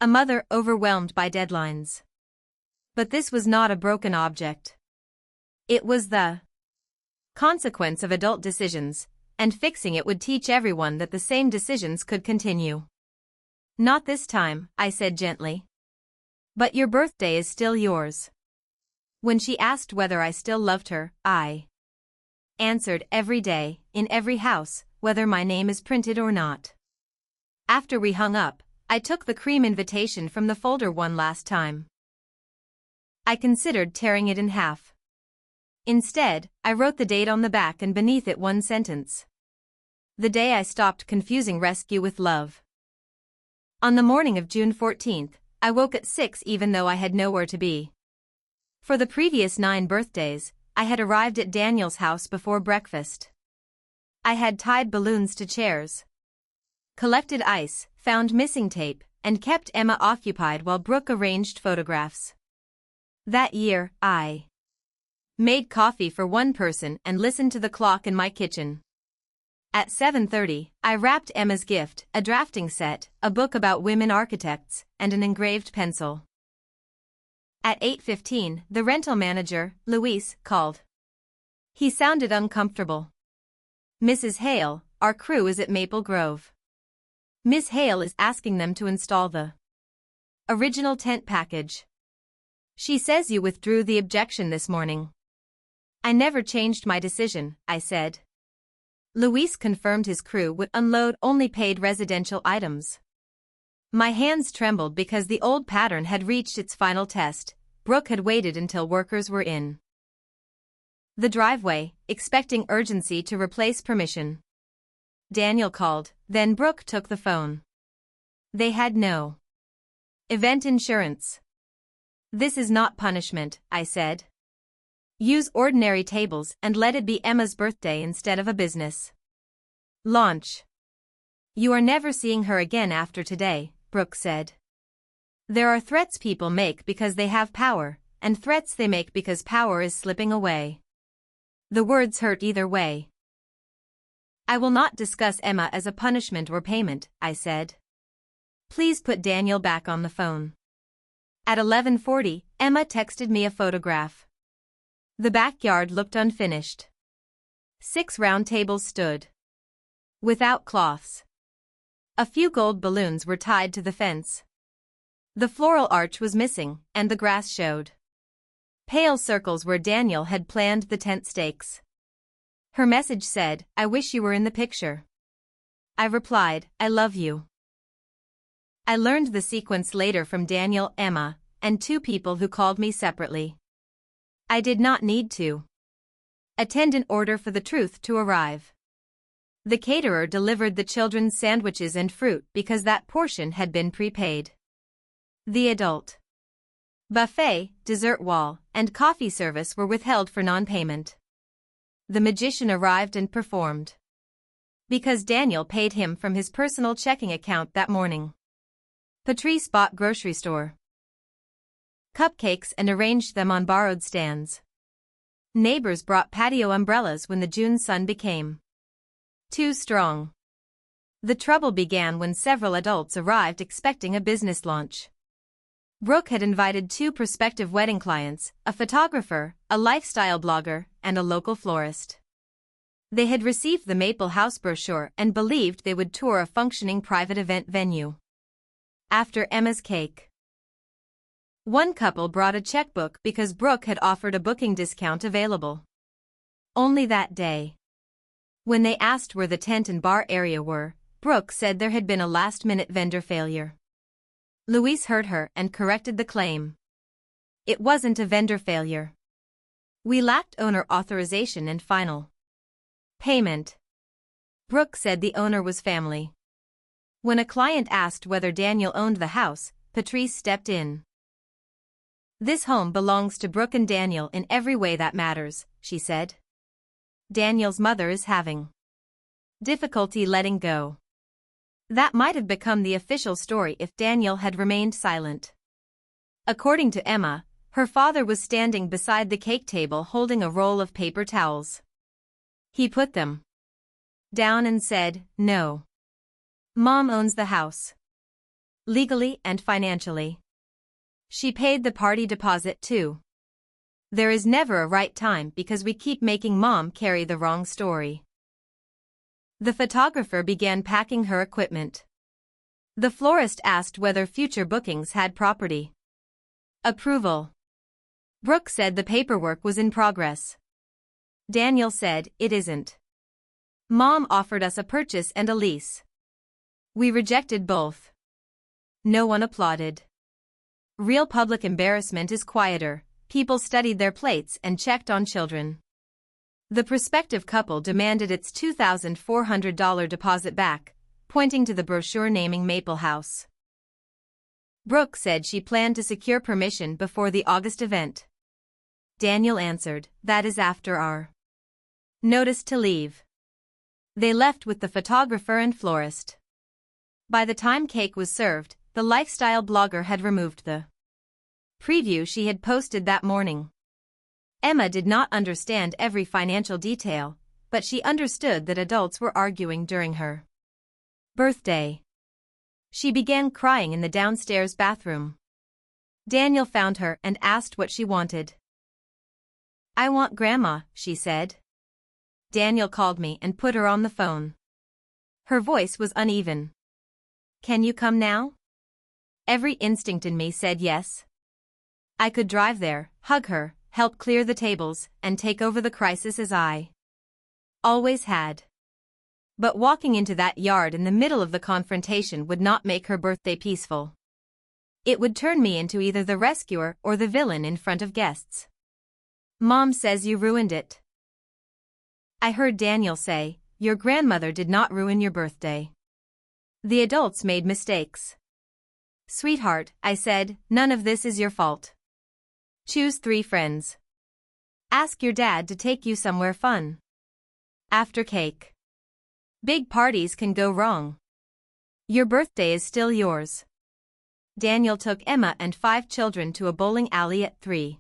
A mother overwhelmed by deadlines. But this was not a broken object. It was the consequence of adult decisions, and fixing it would teach everyone that the same decisions could continue. Not this time, I said gently. But your birthday is still yours. When she asked whether I still loved her, I answered every day, in every house, whether my name is printed or not. After we hung up, I took the cream invitation from the folder one last time. I considered tearing it in half. Instead, I wrote the date on the back and beneath it one sentence. The day I stopped confusing rescue with love. On the morning of June 14th, I woke at 6 even though I had nowhere to be. For the previous 9 birthdays, I had arrived at Daniel's house before breakfast. I had tied balloons to chairs, collected ice, found missing tape, and kept Emma occupied while Brooke arranged photographs. That year, I made coffee for one person and listened to the clock in my kitchen. At 7:30, I wrapped Emma's gift, a drafting set, a book about women architects, and an engraved pencil. At 8:15, the rental manager, Luis, called. He sounded uncomfortable. "Mrs. Hale, our crew is at Maple Grove. Miss Hale is asking them to install the original tent package. She says you withdrew the objection this morning." "I never changed my decision," I said. Luis confirmed his crew would unload only paid residential items. My hands trembled because the old pattern had reached its final test. Brooke had waited until workers were in the driveway, expecting urgency to replace permission. Daniel called, then Brooke took the phone. They had no event insurance. "This is not punishment," I said. "Use ordinary tables and let it be Emma's birthday instead of a business launch." "You are never seeing her again after today," Brooke said. "There are threats people make because they have power, and threats they make because power is slipping away. The words hurt either way." "I will not discuss Emma as a punishment or payment," I said. "Please put Daniel back on the phone." At 11:40, Emma texted me a photograph. The backyard looked unfinished. 6 round tables stood without cloths. A few gold balloons were tied to the fence. The floral arch was missing, and the grass showed pale circles where Daniel had planned the tent stakes. Her message said, "I wish you were in the picture." I replied, "I love you." I learned the sequence later from Daniel, Emma, and 2 people who called me separately. I did not need to attend in order for the truth to arrive. The caterer delivered the children's sandwiches and fruit because that portion had been prepaid. The adult buffet, dessert wall, and coffee service were withheld for non-payment. The magician arrived and performed because Daniel paid him from his personal checking account that morning. Patrice bought grocery store cupcakes and arranged them on borrowed stands. Neighbors brought patio umbrellas when the June sun became too strong. The trouble began when several adults arrived expecting a business launch. Brooke had invited 2 prospective wedding clients, a photographer, a lifestyle blogger, and a local florist. They had received the Maple House brochure and believed they would tour a functioning private event venue. After Emma's cake, one couple brought a checkbook because Brooke had offered a booking discount available only that day. When they asked where the tent and bar area were, Brooke said there had been a last-minute vendor failure. Luis heard her and corrected the claim. It wasn't a vendor failure. We lacked owner authorization and final payment. Brooke said the owner was family. When a client asked whether Daniel owned the house, Patrice stepped in. "This home belongs to Brooke and Daniel in every way that matters," she said. "Daniel's mother is having difficulty letting go." That might have become the official story if Daniel had remained silent. According to Emma, her father was standing beside the cake table holding a roll of paper towels. He put them down and said, "No. Mom owns the house. Legally and financially. She paid the party deposit too. There is never a right time because we keep making Mom carry the wrong story." The photographer began packing her equipment. The florist asked whether future bookings had property approval. Brooke said the paperwork was in progress. Daniel said, "It isn't. Mom offered us a purchase and a lease. We rejected both." No one applauded. Real public embarrassment is quieter. People studied their plates and checked on children. The prospective couple demanded its $2,400 deposit back, pointing to the brochure naming Maple House. Brooke said she planned to secure permission before the August event. Daniel answered, that is after our notice to leave. They left with the photographer and florist. By the time cake was served, the lifestyle blogger had removed the preview she had posted that morning. Emma did not understand every financial detail, but she understood that adults were arguing during her birthday. She began crying in the downstairs bathroom. Daniel found her and asked what she wanted. I want Grandma, she said. Daniel called me and put her on the phone. Her voice was uneven. Can you come now? Every instinct in me said yes. I could drive there, hug her, help clear the tables, and take over the crisis as I always had. But walking into that yard in the middle of the confrontation would not make her birthday peaceful. It would turn me into either the rescuer or the villain in front of guests. Mom says you ruined it. I heard Daniel say, your grandmother did not ruin your birthday. The adults made mistakes. Sweetheart, I said, none of this is your fault. Choose 3 friends. Ask your dad to take you somewhere fun. After cake. Big parties can go wrong. Your birthday is still yours. Daniel took Emma and 5 children to a bowling alley at 3.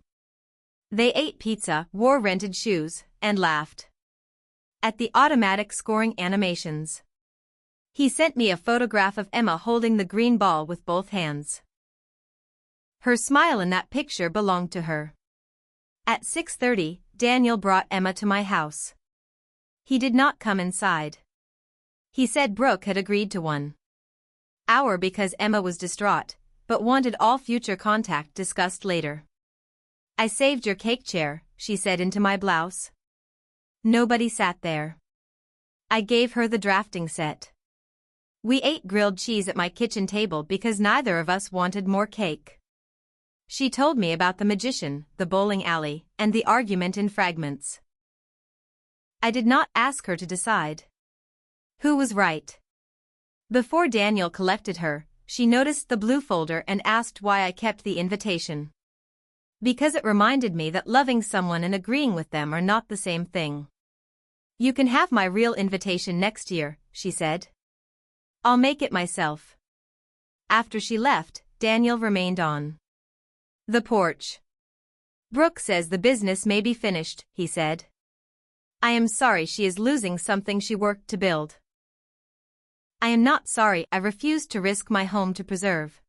They ate pizza, wore rented shoes, and laughed at the automatic scoring animations. He sent me a photograph of Emma holding the green ball with both hands. Her smile in that picture belonged to her. At 6:30, Daniel brought Emma to my house. He did not come inside. He said Brooke had agreed to 1 hour because Emma was distraught, but wanted all future contact discussed later. I saved your cake chair, she said into my blouse. Nobody sat there. I gave her the drafting set. We ate grilled cheese at my kitchen table because neither of us wanted more cake. She told me about the magician, the bowling alley, and the argument in fragments. I did not ask her to decide who was right. Before Daniel collected her, she noticed the blue folder and asked why I kept the invitation. Because it reminded me that loving someone and agreeing with them are not the same thing. You can have my real invitation next year, she said. I'll make it myself. After she left, Daniel remained on the porch. Brooke says the business may be finished, he said. I am sorry she is losing something she worked to build. I am not sorry, I refused to risk my home to preserve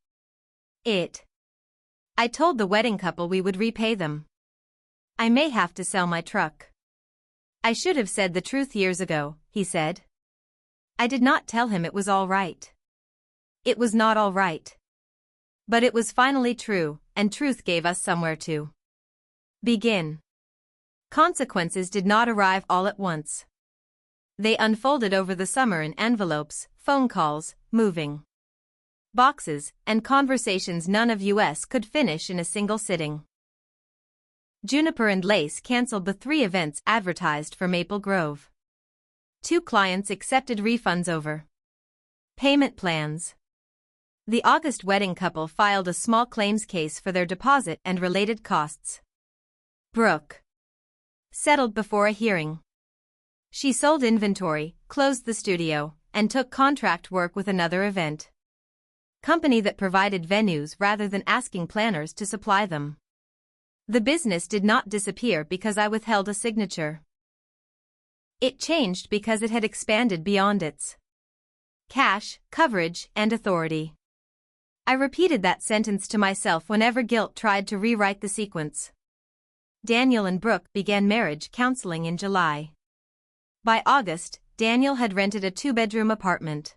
it. I told the wedding couple we would repay them. I may have to sell my truck. I should have said the truth years ago, he said. I did not tell him it was all right. It was not all right. But it was finally true, and truth gave us somewhere to begin. Consequences did not arrive all at once. They unfolded over the summer in envelopes, phone calls, moving boxes, and conversations none of us could finish in a single sitting. Juniper and Lace canceled the 3 events advertised for Maple Grove. 2 clients accepted refunds over payment plans. The August wedding couple filed a small claims case for their deposit and related costs. Brooke settled before a hearing. She sold inventory, closed the studio, and took contract work with another event company that provided venues rather than asking planners to supply them. The business did not disappear because I withheld a signature. It changed because it had expanded beyond its cash, coverage, and authority. I repeated that sentence to myself whenever guilt tried to rewrite the sequence. Daniel and Brooke began marriage counseling in July. By August, Daniel had rented a 2-bedroom apartment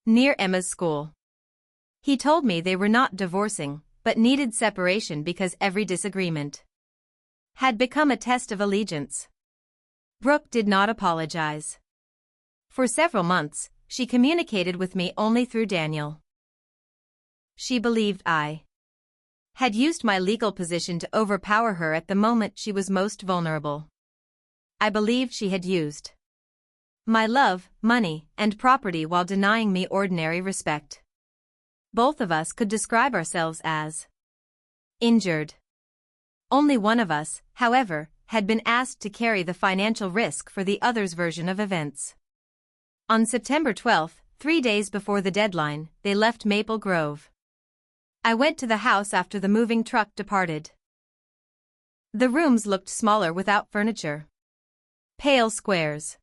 near Emma's school. He told me they were not divorcing, but needed separation because every disagreement had become a test of allegiance. Brooke did not apologize. For several months, she communicated with me only through Daniel. She believed I had used my legal position to overpower her at the moment she was most vulnerable. I believed she had used my love, money, and property while denying me ordinary respect. Both of us could describe ourselves as injured. Only one of us, however, had been asked to carry the financial risk for the other's version of events. On September 12, 3 days before the deadline, they left Maple Grove. I went to the house after the moving truck departed. The rooms looked smaller without furniture. Pale squares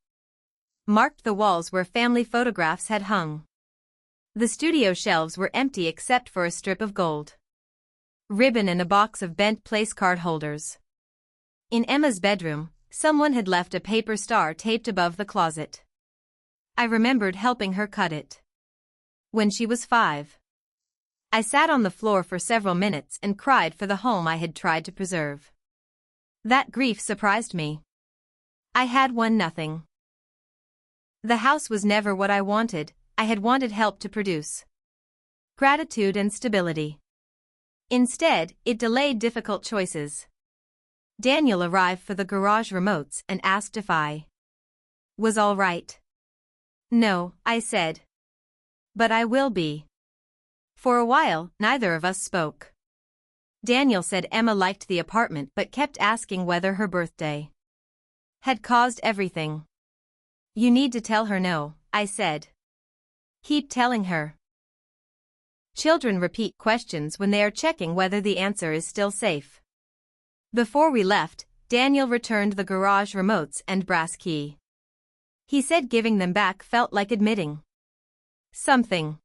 marked the walls where family photographs had hung. The studio shelves were empty except for a strip of gold ribbon and a box of bent place card holders. In Emma's bedroom, someone had left a paper star taped above the closet. I remembered helping her cut it when she was 5. I sat on the floor for several minutes and cried for the home I had tried to preserve. That grief surprised me. I had won nothing. The house was never what I wanted. I had wanted help to produce gratitude and stability. Instead, it delayed difficult choices. Daniel arrived for the garage remotes and asked if I was all right. No, I said. But I will be. For a while, neither of us spoke. Daniel said Emma liked the apartment but kept asking whether her birthday had caused everything. You need to tell her no, I said. Keep telling her. Children repeat questions when they are checking whether the answer is still safe. Before we left, Daniel returned the garage remotes and brass key. He said giving them back felt like admitting something.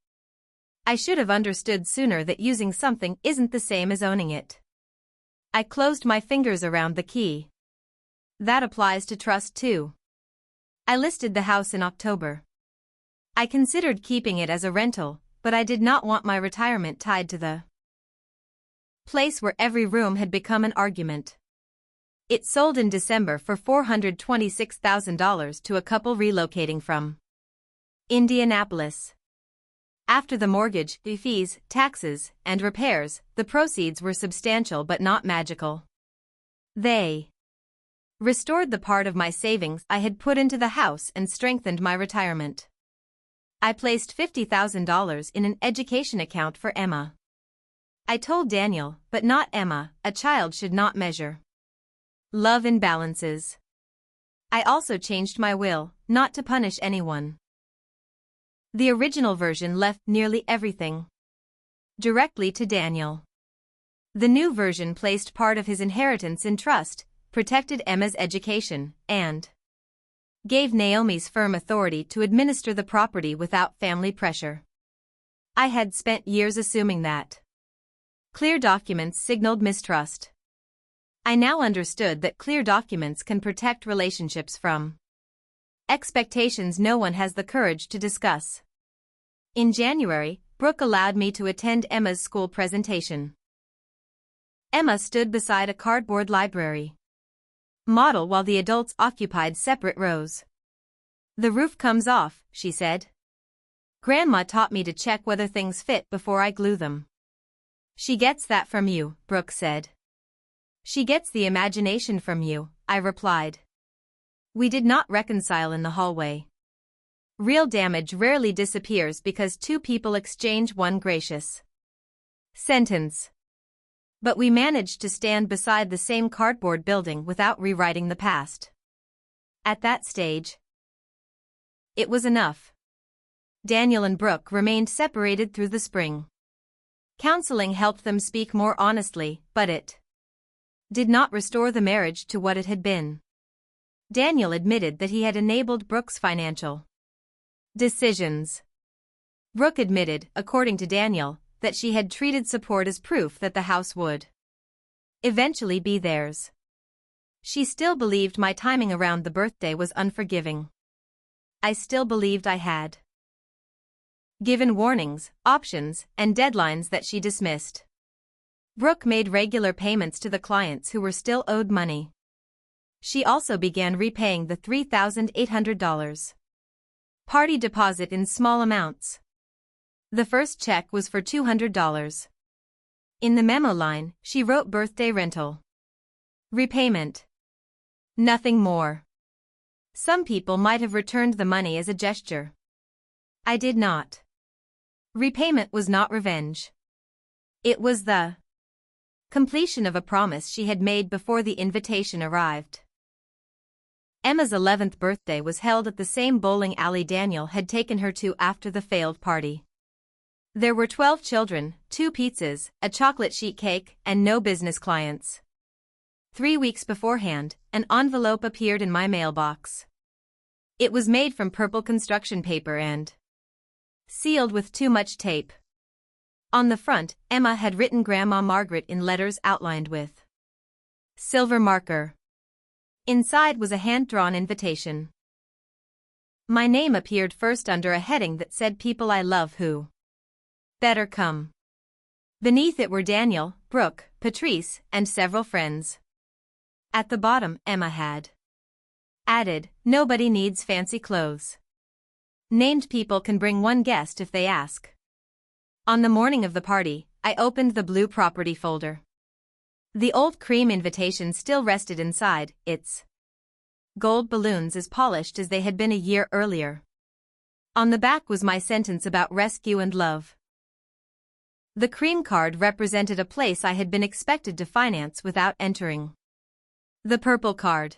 I should have understood sooner that using something isn't the same as owning it. I closed my fingers around the key. That applies to trust too. I listed the house in October. I considered keeping it as a rental, but I did not want my retirement tied to the place where every room had become an argument. It sold in December for $426,000 to a couple relocating from Indianapolis. After the mortgage, fees, taxes, and repairs, the proceeds were substantial but not magical. They restored the part of my savings I had put into the house and strengthened my retirement. I placed $50,000 in an education account for Emma. I told Daniel, but not Emma, a child should not measure love in balances. I also changed my will, not to punish anyone. The original version left nearly everything directly to Daniel. The new version placed part of his inheritance in trust, protected Emma's education, and gave Naomi's firm authority to administer the property without family pressure. I had spent years assuming that clear documents signaled mistrust. I now understood that clear documents can protect relationships from expectations no one has the courage to discuss. In January, Brooke allowed me to attend Emma's school presentation. Emma stood beside a cardboard library model while the adults occupied separate rows. The roof comes off, she said. Grandma taught me to check whether things fit before I glue them. She gets that from you, Brooke said. She gets the imagination from you, I replied. We did not reconcile in the hallway. Real damage rarely disappears because two people exchange one gracious sentence. But we managed to stand beside the same cardboard building without rewriting the past. At that stage, it was enough. Daniel and Brooke remained separated through the spring. Counseling helped them speak more honestly, but it did not restore the marriage to what it had been. Daniel admitted that he had enabled Brooke's financial decisions. Brooke admitted, according to Daniel, that she had treated support as proof that the house would eventually be theirs. She still believed my timing around the birthday was unforgiving. I still believed I had given warnings, options, and deadlines that she dismissed. Brooke made regular payments to the clients who were still owed money. She also began repaying the $3,800 party deposit in small amounts. The first check was for $200. In the memo line, she wrote birthday rental repayment. Nothing more. Some people might have returned the money as a gesture. I did not. Repayment was not revenge. It was the Completion of a promise she had made before the invitation arrived. Emma's 11th birthday was held at the same bowling alley Daniel had taken her to after the failed party. There were 12 children, 2 pizzas, a chocolate sheet cake, and no business clients. 3 weeks beforehand, an envelope appeared in my mailbox. It was made from purple construction paper and sealed with too much tape. On the front, Emma had written Grandma Margaret in letters outlined with silver marker. Inside was a hand-drawn invitation. My name appeared first under a heading that said People I Love Who Better Come. Beneath it were Daniel, Brooke, Patrice, and several friends. At the bottom, Emma had added, Nobody needs fancy clothes. Named people can bring one guest if they ask. On the morning of the party, I opened the blue property folder. The old cream invitation still rested inside, its gold balloons as polished as they had been a year earlier. On the back was my sentence about rescue and love. The cream card represented a place I had been expected to finance without entering. The purple card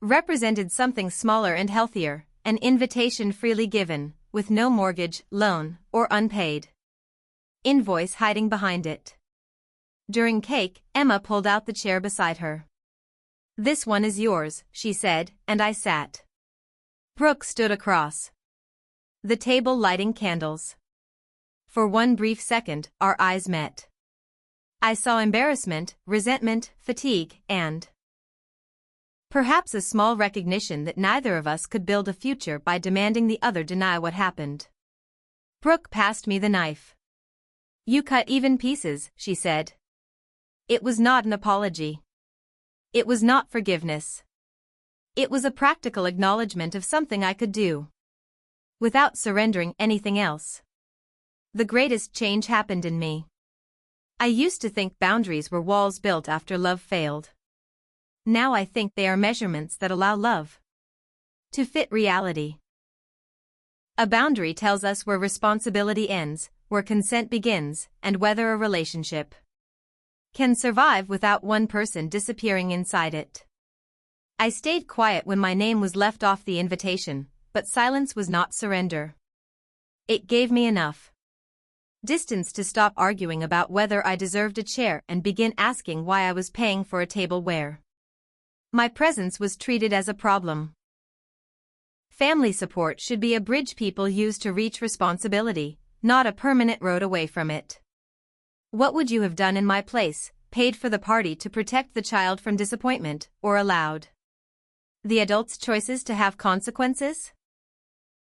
represented something smaller and healthier, an invitation freely given, with no mortgage, loan, or unpaid invoice hiding behind it. During cake, Emma pulled out the chair beside her. This one is yours, she said, and I sat. Brooke stood across the table lighting candles. For one brief second, our eyes met. I saw embarrassment, resentment, fatigue, and perhaps a small recognition that neither of us could build a future by demanding the other deny what happened. Brooke passed me the knife. You cut even pieces, she said. It was not an apology. It was not forgiveness. It was a practical acknowledgement of something I could do without surrendering anything else. The greatest change happened in me. I used to think boundaries were walls built after love failed. Now I think they are measurements that allow love to fit reality. A boundary tells us where responsibility ends, where consent begins, and whether a relationship can survive without one person disappearing inside it. I stayed quiet when my name was left off the invitation, but silence was not surrender. It gave me enough distance to stop arguing about whether I deserved a chair and begin asking why I was paying for a table where my presence was treated as a problem. Family support should be a bridge people use to reach responsibility, not a permanent road away from it. What would you have done in my place? Paid for the party to protect the child from disappointment, or allowed the adult's choices to have consequences?